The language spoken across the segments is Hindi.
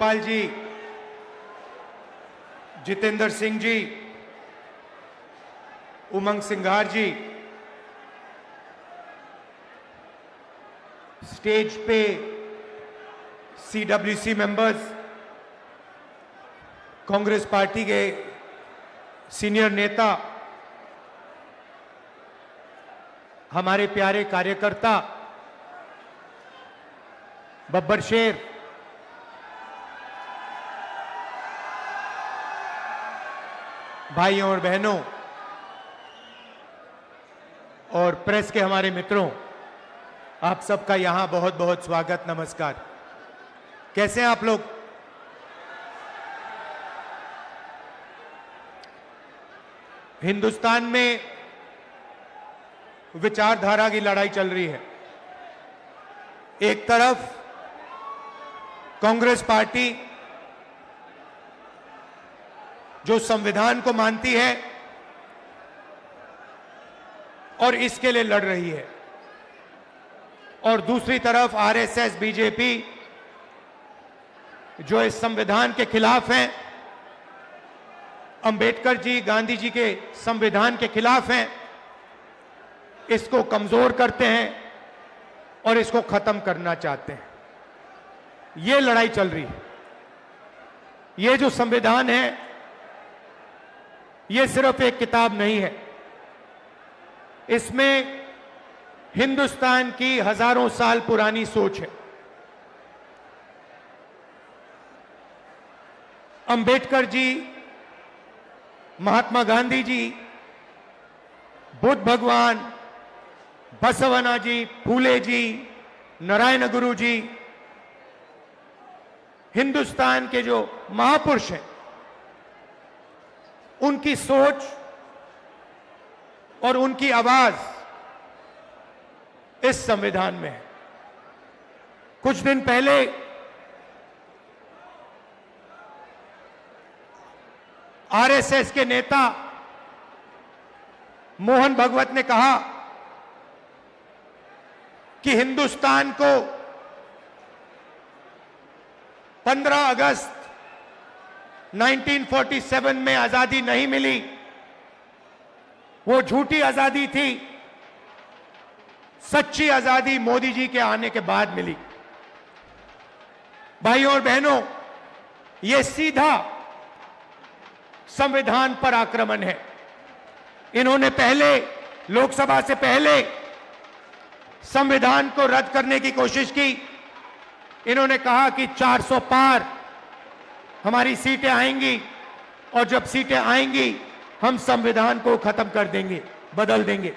रामगोपाल जी, जितेंद्र सिंह जी, उमंग सिंघार जी, स्टेज पे सीडब्ल्यूसी मेंबर्स, कांग्रेस पार्टी के सीनियर नेता, हमारे प्यारे कार्यकर्ता, बब्बर शेर, भाइयों और बहनों और प्रेस के हमारे मित्रों, आप सबका यहां बहुत बहुत स्वागत, नमस्कार। कैसे हैं आप लोग? हिंदुस्तान में विचारधारा की लड़ाई चल रही है। एक तरफ कांग्रेस पार्टी जो संविधान को मानती है और इसके लिए लड़ रही है, और दूसरी तरफ आरएसएस, बीजेपी जो इस संविधान के खिलाफ हैं, अंबेडकर जी, गांधी जी के संविधान के खिलाफ हैं, इसको कमजोर करते हैं और इसको खत्म करना चाहते हैं। ये लड़ाई चल रही है। ये जो संविधान है, ये सिर्फ एक किताब नहीं है। इसमें हिंदुस्तान की हजारों साल पुरानी सोच है। अंबेडकर जी, महात्मा गांधी जी, बुद्ध भगवान, बसवना जी, फूले जी, नारायण गुरु जी, हिंदुस्तान के जो महापुरुष हैं, उनकी सोच और उनकी आवाज इस संविधान में है। कुछ दिन पहले आरएसएस के नेता मोहन भागवत ने कहा कि हिंदुस्तान को 15 अगस्त 1947 में आजादी नहीं मिली, वो झूठी आजादी थी, सच्ची आजादी मोदी जी के आने के बाद मिली। भाइयों और बहनों, यह सीधा संविधान पर आक्रमण है। इन्होंने पहले, लोकसभा से पहले संविधान को रद्द करने की कोशिश की। इन्होंने कहा कि 400 पार हमारी सीटें आएंगी, और जब सीटें आएंगी हम संविधान को खत्म कर देंगे, बदल देंगे।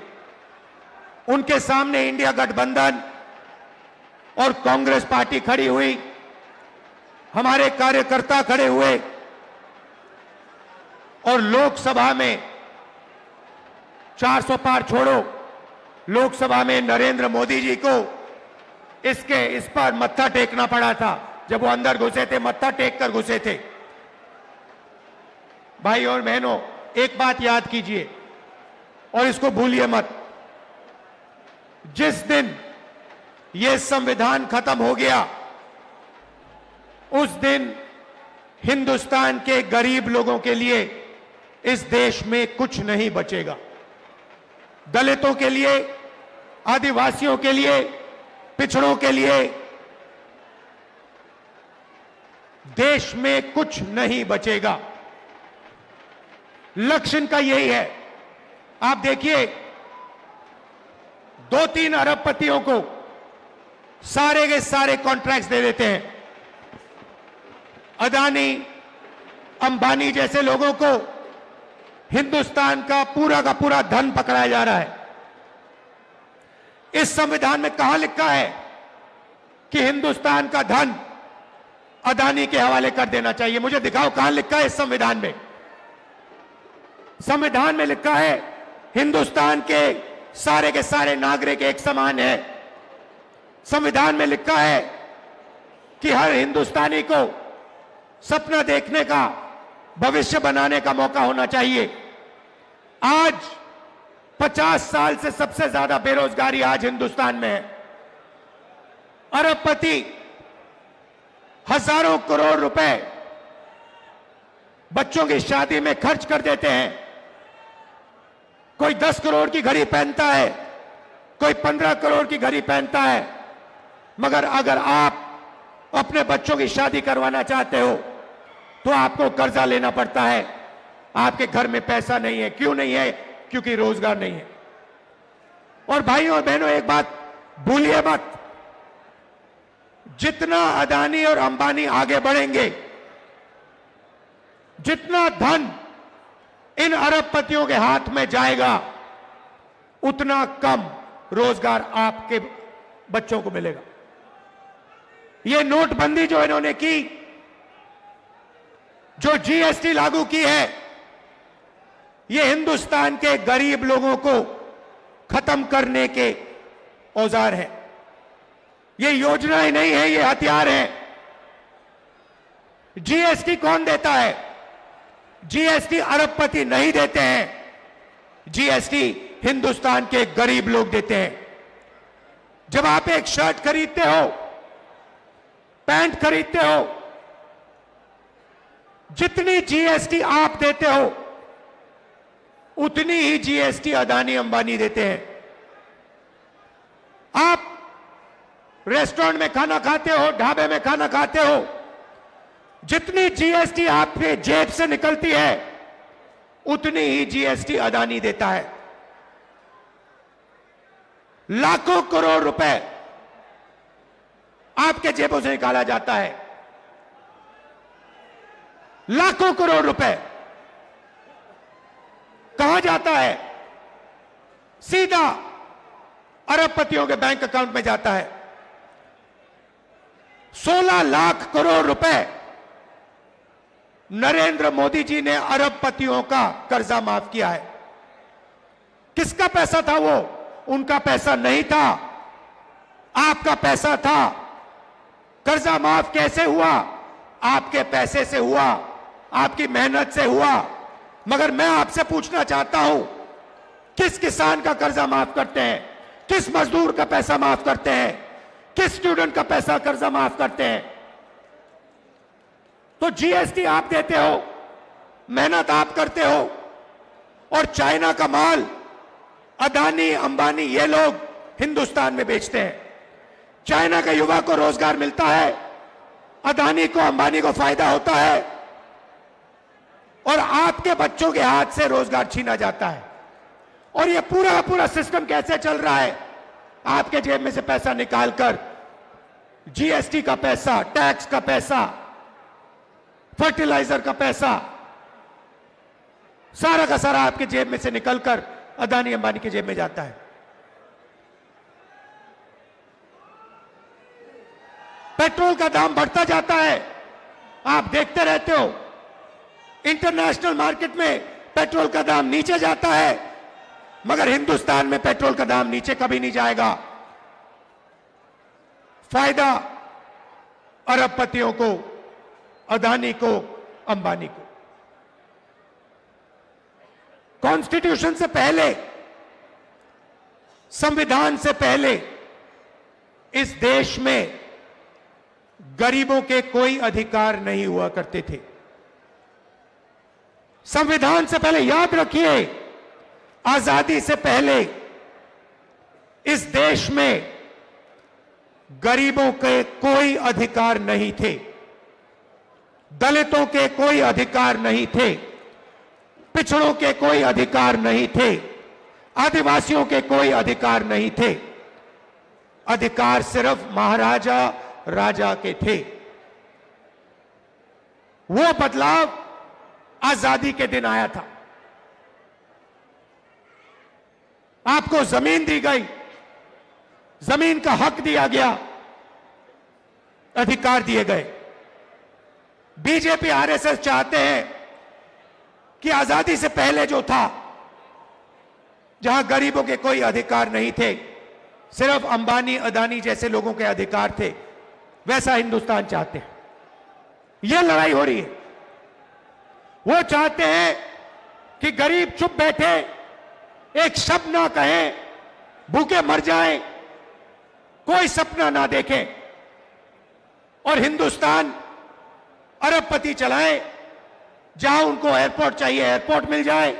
उनके सामने इंडिया गठबंधन और कांग्रेस पार्टी खड़ी हुई, हमारे कार्यकर्ता खड़े हुए, और लोकसभा में 400 पार छोड़ो, लोकसभा में नरेंद्र मोदी जी को इस पर मत्था टेकना पड़ा था। जब वो अंदर घुसे थे, मत्था टेक कर घुसे थे। भाई और बहनों, एक बात याद कीजिए और इसको भूलिए मत। जिस दिन ये संविधान खत्म हो गया, उस दिन हिंदुस्तान के गरीब लोगों के लिए इस देश में कुछ नहीं बचेगा। दलितों के लिए, आदिवासियों के लिए, पिछड़ों के लिए देश में कुछ नहीं बचेगा। लक्ष्य इनका यही है। आप देखिए, 2-3 अरबपतियों को सारे के सारे कॉन्ट्रैक्ट्स दे देते हैं। अदानी, अंबानी जैसे लोगों को हिंदुस्तान का पूरा धन पकड़ाया जा रहा है। इस संविधान में कहां लिखा है कि हिंदुस्तान का धन अदानी के हवाले कर देना चाहिए? मुझे दिखाओ कहां लिखा है इस संविधान में। संविधान में लिखा है हिंदुस्तान के सारे नागरिक एक समान है। संविधान में लिखा है कि हर हिंदुस्तानी को सपना देखने का, भविष्य बनाने का मौका होना चाहिए। आज 50 साल से सबसे ज्यादा बेरोजगारी आज हिंदुस्तान में है। अरबपति हजारों करोड़ रुपए बच्चों की शादी में खर्च कर देते हैं। कोई 10 करोड़ की घड़ी पहनता है, कोई 15 करोड़ की घड़ी पहनता है, मगर अगर आप अपने बच्चों की शादी करवाना चाहते हो तो आपको कर्जा लेना पड़ता है। आपके घर में पैसा नहीं है। क्यों नहीं है? क्योंकि रोजगार नहीं है। और भाइयों और बहनों, एक बात भूलिए मत, जितना अदानी और अंबानी आगे बढ़ेंगे, जितना धन इन अरबपतियों के हाथ में जाएगा, उतना कम रोजगार आपके बच्चों को मिलेगा। ये नोटबंदी जो इन्होंने की, जो जीएसटी लागू की है, ये हिंदुस्तान के गरीब लोगों को खत्म करने के औजार है। ये योजनाएं नहीं है, ये हथियार है। जीएसटी कौन देता है? जीएसटी अरबपति नहीं देते हैं, जीएसटी हिंदुस्तान के गरीब लोग देते हैं। जब आप एक शर्ट खरीदते हो, पैंट खरीदते हो, जितनी जीएसटी आप देते हो उतनी ही जीएसटी अदानी अंबानी देते हैं। आप रेस्टोरेंट में खाना खाते हो, ढाबे में खाना खाते हो, जितनी जीएसटी आपके जेब से निकलती है उतनी ही जीएसटी अदानी देता है। लाखों करोड़ रुपए आपके जेबों से निकाला जाता है। लाखों करोड़ रुपए कहां जाता है? सीधा अरबपतियों के बैंक अकाउंट में जाता है। 16 लाख करोड़ रुपए नरेंद्र मोदी जी ने अरबपतियों का कर्जा माफ किया है। किसका पैसा था वो? उनका पैसा नहीं था, आपका पैसा था। कर्जा माफ कैसे हुआ? आपके पैसे से हुआ, आपकी मेहनत से हुआ। मगर मैं आपसे पूछना चाहता हूं, किस किसान का कर्जा माफ करते हैं? किस मजदूर का पैसा माफ करते हैं? किस स्टूडेंट का पैसा कर्जा माफ करते हैं? तो जीएसटी आप देते हो, मेहनत आप करते हो, और चाइना का माल अदानी अंबानी ये लोग हिंदुस्तान में बेचते हैं। चाइना के युवा को रोजगार मिलता है, अदानी को अंबानी को फायदा होता है, और आपके बच्चों के हाथ से रोजगार छीना जाता है। और ये पूरा का पूरा सिस्टम कैसे चल रहा है? आपके जेब में से पैसा निकालकर जीएसटी का पैसा, टैक्स का पैसा, फर्टिलाइजर का पैसा, सारा का सारा आपके जेब में से निकलकर अदानी अंबानी की जेब में जाता है। पेट्रोल का दाम बढ़ता जाता है, आप देखते रहते हो। इंटरनेशनल मार्केट में पेट्रोल का दाम नीचे जाता है, मगर हिंदुस्तान में पेट्रोल का दाम नीचे कभी नहीं जाएगा। फायदा अरबपतियों को, अदानी को, अंबानी को। कॉन्स्टिट्यूशन से पहले, संविधान से पहले इस देश में गरीबों के कोई अधिकार नहीं हुआ करते थे। संविधान से पहले, याद रखिए, आजादी से पहले इस देश में गरीबों के कोई अधिकार नहीं थे, दलितों के कोई अधिकार नहीं थे, पिछड़ों के कोई अधिकार नहीं थे, आदिवासियों के कोई अधिकार नहीं थे। अधिकार सिर्फ महाराजा राजा के थे। वो बदलाव आजादी के दिन आया था। आपको जमीन दी गई, जमीन का हक दिया गया, अधिकार दिए गए। बीजेपी आरएसएस चाहते हैं कि आजादी से पहले जो था, जहां गरीबों के कोई अधिकार नहीं थे, सिर्फ अंबानी अदानी जैसे लोगों के अधिकार थे, वैसा हिंदुस्तान चाहते हैं। यह लड़ाई हो रही है। वो चाहते हैं कि गरीब चुप बैठे, एक शब्द ना कहें, भूखे मर जाएं, कोई सपना ना देखें। और हिंदुस्तान अरबपति चलाए। जहां उनको एयरपोर्ट चाहिए एयरपोर्ट मिल जाए,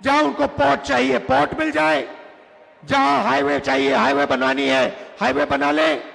जहां उनको पोर्ट चाहिए पोर्ट मिल जाए, जहां हाईवे चाहिए हाईवे बनवानी है हाईवे बना ले।